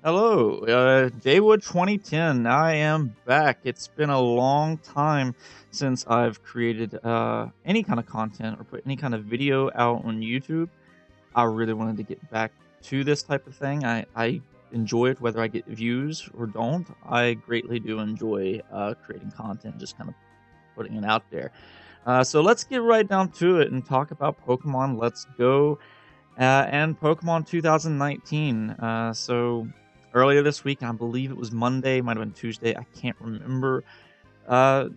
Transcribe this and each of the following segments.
Hello, Jaywood 2010. I am back. It's been a long time since I've created any kind of content or put any kind of video out on YouTube. I really wanted to get back to this type of thing. I enjoy it whether I get views or don't. I greatly do enjoy creating content, just kind of putting it out there. So let's get right down to it and talk about Pokemon Let's Go and Pokemon 2019. So earlier this week, I believe it was Monday, might have been Tuesday, I can't remember. Uh,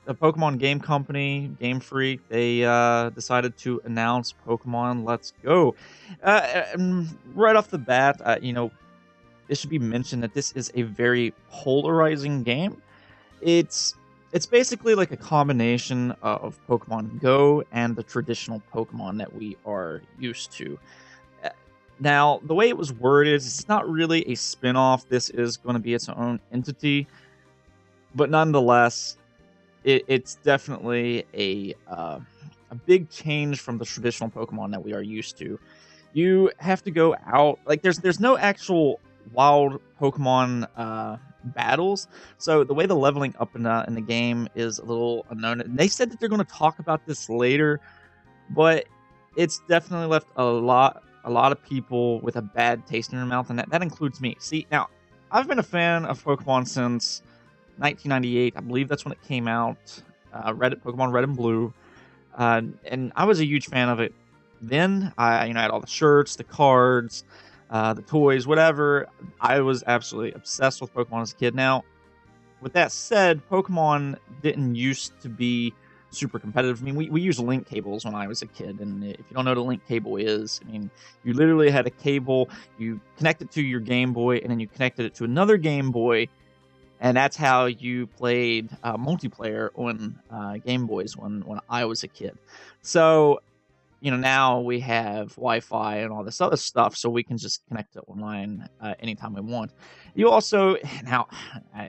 the Pokemon game company, Game Freak, they decided to announce Pokemon Let's Go. And right off the bat, it should be mentioned that this is a very polarizing game. It's it's basically like a combination of Pokemon Go and the traditional Pokemon that we are used to. Uh, Now, the way it was worded, it's not really a spin-off. This is going to be its own entity, but nonetheless, it's definitely a big change from the traditional Pokemon that we are used to. You have to go out like there's no actual wild Pokemon battles. So the way the leveling up in the game is a little unknown. And they said that they're going to talk about this later, but it's definitely left a lot of people with a bad taste in their mouth, and that includes me. See, now I've been a fan of Pokemon since 1998. I believe that's when it came out. Pokemon Red and Blue, and I was a huge fan of it. Then I had all the shirts, the cards, the toys, whatever. I was absolutely obsessed with Pokemon as a kid. Now, with that said, Pokemon didn't used to be super competitive. I mean, we used link cables when I was a kid, and if you don't know what a link cable is, I mean, you literally had a cable, you connect it to your Game Boy, and then you connected it to another Game Boy, and that's how you played multiplayer on Game Boys when I was a kid. So, now we have Wi-Fi and all this other stuff, so we can just connect to online anytime we want. You also now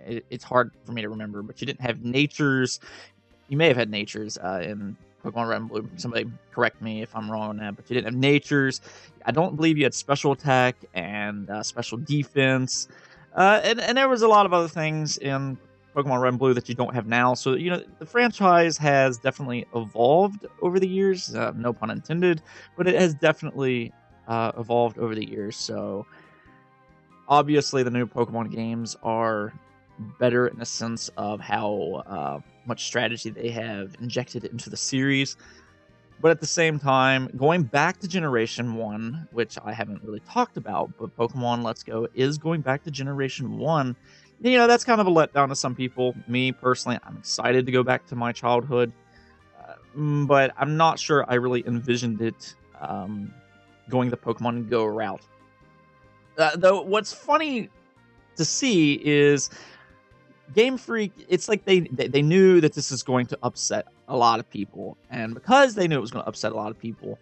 it's hard for me to remember, but you didn't have natures. You may have had natures in Pokemon Red and Blue. Somebody correct me if I'm wrong on that, but you didn't have natures. I don't believe you had special attack and special defense, and there was a lot of other things in Pokemon Red and Blue that you don't have now. So, the franchise has definitely evolved over the years. No pun intended, but it has definitely evolved over the years. So, obviously, the new Pokemon games are better in the sense of how much strategy they have injected into the series. But at the same time, going back to Generation 1, which I haven't really talked about, but Pokemon Let's Go is going back to Generation 1. That's kind of a letdown to some people. Me, personally, I'm excited to go back to my childhood, but I'm not sure I really envisioned it going the Pokemon Go route. Though, what's funny to see is Game Freak, it's like they knew that this is going to upset a lot of people, and because they knew it was going to upset a lot of people,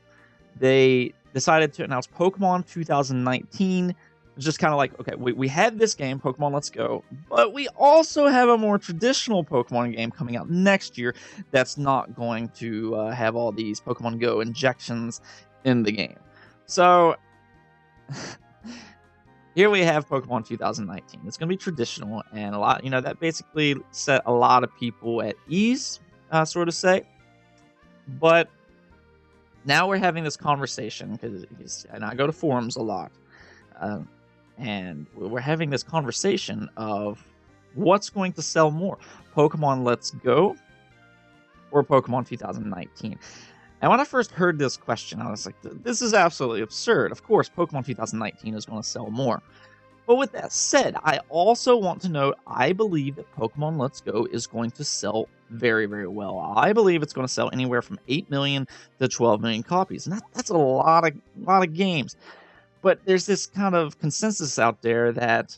they decided to announce Pokemon 2019. It's just kind of like, okay, we had this game, Pokemon Let's Go, but we also have a more traditional Pokemon game coming out next year that's not going to have all these Pokemon Go injections in the game. So here we have Pokemon 2019. It's going to be traditional, and a lot, that basically set a lot of people at ease, sort of say. But now we're having this conversation, and I go to forums a lot, and we're having this conversation of what's going to sell more, Pokemon Let's Go or Pokemon 2019. And when I first heard this question, I was like, this is absolutely absurd. Of course, Pokemon 2019 is going to sell more. But with that said, I also want to note, I believe that Pokemon Let's Go is going to sell very, very well. I believe it's going to sell anywhere from 8 million to 12 million copies. And that's a lot of games. But there's this kind of consensus out there that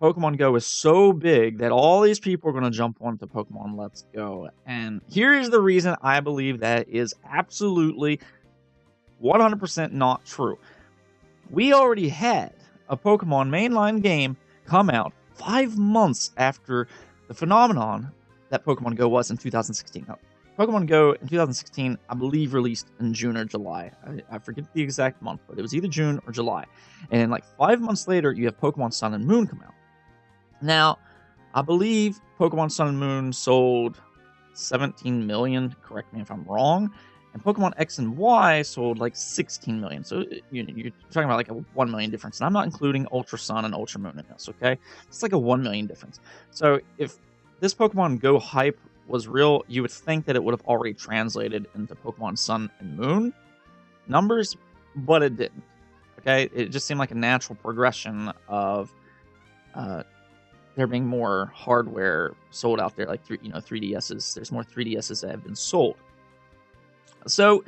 Pokemon Go is so big that all these people are going to jump onto Pokemon Let's Go. And here is the reason I believe that is absolutely 100% not true. We already had a Pokemon mainline game come out 5 months after the phenomenon that Pokemon Go was in 2016. Now, Pokemon Go in 2016, I believe, released in June or July. I forget the exact month, but it was either June or July. And like 5 months later, you have Pokemon Sun and Moon come out. Now, I believe Pokemon Sun and Moon sold 17 million. Correct me if I'm wrong. And Pokemon X and Y sold like 16 million. So you're talking about like a 1 million difference. And I'm not including Ultra Sun and Ultra Moon in this, okay? It's like a 1 million difference. So if this Pokemon Go hype was real, you would think that it would have already translated into Pokemon Sun and Moon numbers, but it didn't. Okay? It just seemed like a natural progression of there being more hardware sold out there, like 3DSs. There's more 3DSs that have been sold. So,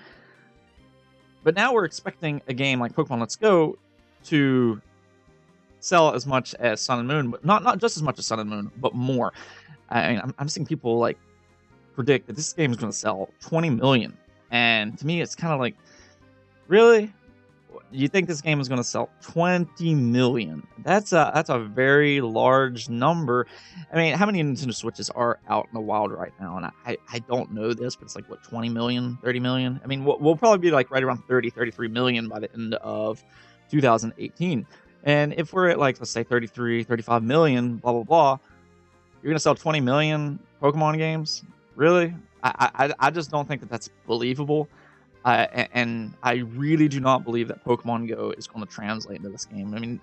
but now we're expecting a game like Pokemon Let's Go to sell as much as Sun and Moon, but not just as much as Sun and Moon, but more. I mean, I'm seeing people like predict that this game is going to sell 20 million, and to me, it's kind of like, really? You think this game is going to sell 20 million? That's a very large number. I mean, how many Nintendo Switches are out in the wild right now? And I don't know this, but it's like, what, 20 million, 30 million? I mean, we'll probably be like right around 30, 33 million by the end of 2018. And if we're at like, let's say 33, 35 million, blah, blah, blah, you're going to sell 20 million Pokemon games? Really? I just don't think that that's believable. And I really do not believe that Pokemon Go is going to translate into this game. I mean,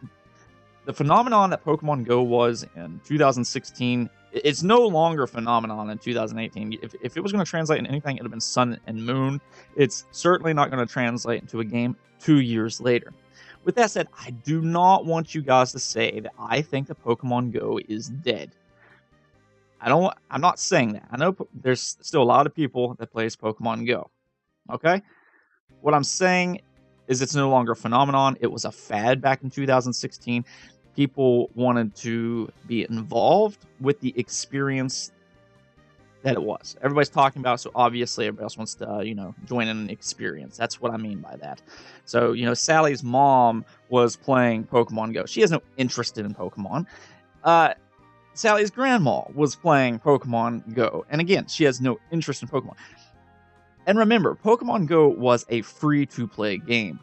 the phenomenon that Pokemon Go was in 2016, it's no longer a phenomenon in 2018. If it was going to translate into anything, it would have been Sun and Moon. It's certainly not going to translate into a game 2 years later. With that said, I do not want you guys to say that I think that Pokemon Go is dead. I'm not saying that. I know there's still a lot of people that plays Pokemon Go. Okay? What I'm saying is it's no longer a phenomenon. It was a fad back in 2016. People wanted to be involved with the experience that it was. Everybody's talking about it, so obviously everybody else wants to, join in an experience. That's what I mean by that. So, Sally's mom was playing Pokemon Go. She has no interest in Pokemon. Sally's grandma was playing Pokemon Go. And again, she has no interest in Pokemon. And remember, Pokemon Go was a free-to-play game.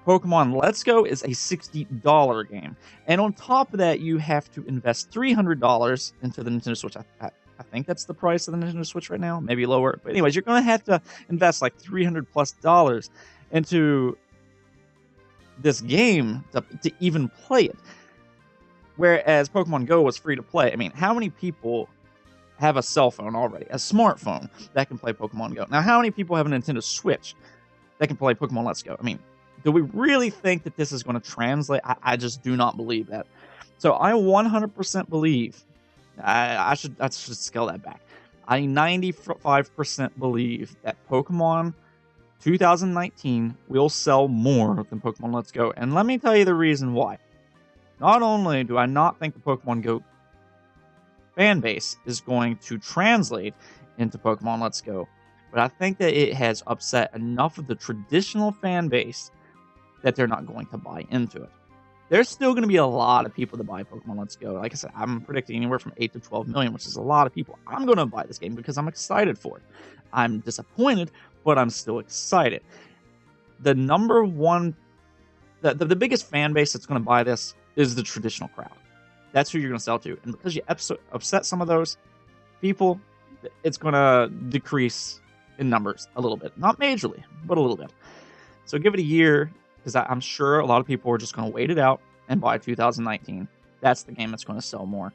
Pokemon Let's Go is a $60 game. And on top of that, you have to invest $300 into the Nintendo Switch. I think that's the price of the Nintendo Switch right now. Maybe lower. But anyways, you're going to have to invest like $300+ into this game to even play it. Whereas Pokemon Go was free to play. I mean, how many people have a cell phone already, a smartphone that can play Pokemon Go? Now, how many people have a Nintendo Switch that can play Pokemon Let's Go? I mean, do we really think that this is going to translate? I just do not believe that. So I 100% believe, I should scale that back. I 95% believe that Pokemon 2019 will sell more than Pokemon Let's Go. And let me tell you the reason why. Not only do I not think the Pokemon Go fan base is going to translate into Pokemon Let's Go, but I think that it has upset enough of the traditional fan base that they're not going to buy into it. There's still going to be a lot of people that buy Pokemon Let's Go. Like I said, I'm predicting anywhere from 8 to 12 million, which is a lot of people. I'm going to buy this game because I'm excited for it. I'm disappointed, but I'm still excited. The number one, the biggest fan base that's going to buy this is the traditional crowd. That's who you're going to sell to. And because you upset some of those people, it's going to decrease in numbers a little bit. Not majorly, but a little bit. So give it a year, because I'm sure a lot of people are just going to wait it out and buy 2019. That's the game that's going to sell more.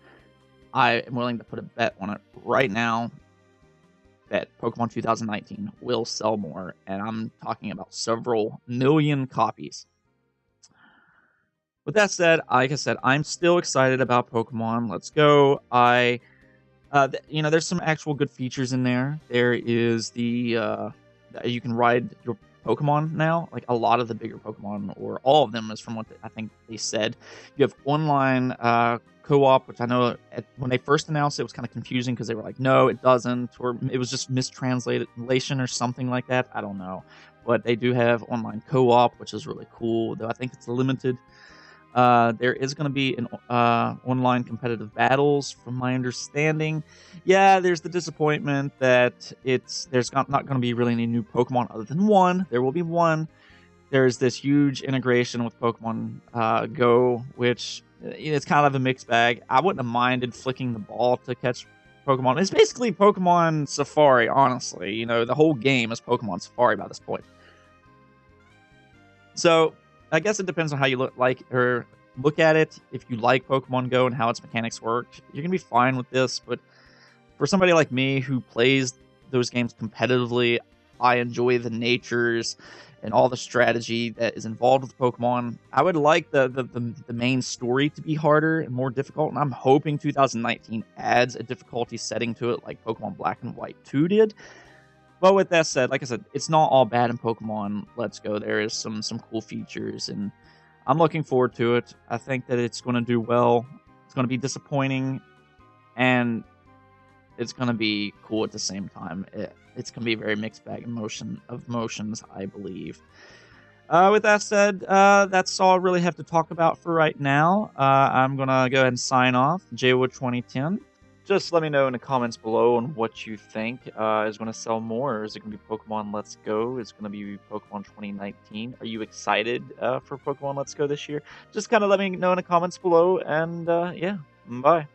I am willing to put a bet on it right now that Pokemon 2019 will sell more. And I'm talking about several million copies. With that said, like I said, I'm still excited about Pokemon Let's Go. There's some actual good features in there. There is you can ride your Pokemon now. Like a lot of the bigger Pokemon, or all of them, is from what I think they said. You have online co-op, which I know when they first announced it was kind of confusing because they were like, no, it doesn't, or it was just mistranslation or something like that. I don't know. But they do have online co-op, which is really cool, though I think it's limited. There is going to be an online competitive battles, from my understanding. Yeah, there's the disappointment that there's not going to be really any new Pokemon other than one. There will be one. There's this huge integration with Pokemon Go, which it's kind of a mixed bag. I wouldn't have minded flicking the ball to catch Pokemon. It's basically Pokemon Safari, honestly. The whole game is Pokemon Safari by this point. So I guess it depends on how you look at it. If you like Pokemon Go and how its mechanics work, you're gonna be fine with this. But for somebody like me who plays those games competitively, I enjoy the natures and all the strategy that is involved with Pokemon. I would like the main story to be harder and more difficult, and I'm hoping 2019 adds a difficulty setting to it like Pokemon Black and White 2 did. But with that said, like I said, it's not all bad in Pokemon Let's Go. There is some cool features, and I'm looking forward to it. I think that it's going to do well. It's going to be disappointing, and it's going to be cool at the same time. It's going to be a very mixed bag of emotions, I believe. With that said, that's all I really have to talk about for right now. I'm going to go ahead and sign off. Jaywood 2010. Just let me know in the comments below on what you think is going to sell more. Is it going to be Pokemon Let's Go? Is it going to be Pokemon 2019? Are you excited for Pokemon Let's Go this year? Just kind of let me know in the comments below. And yeah, bye.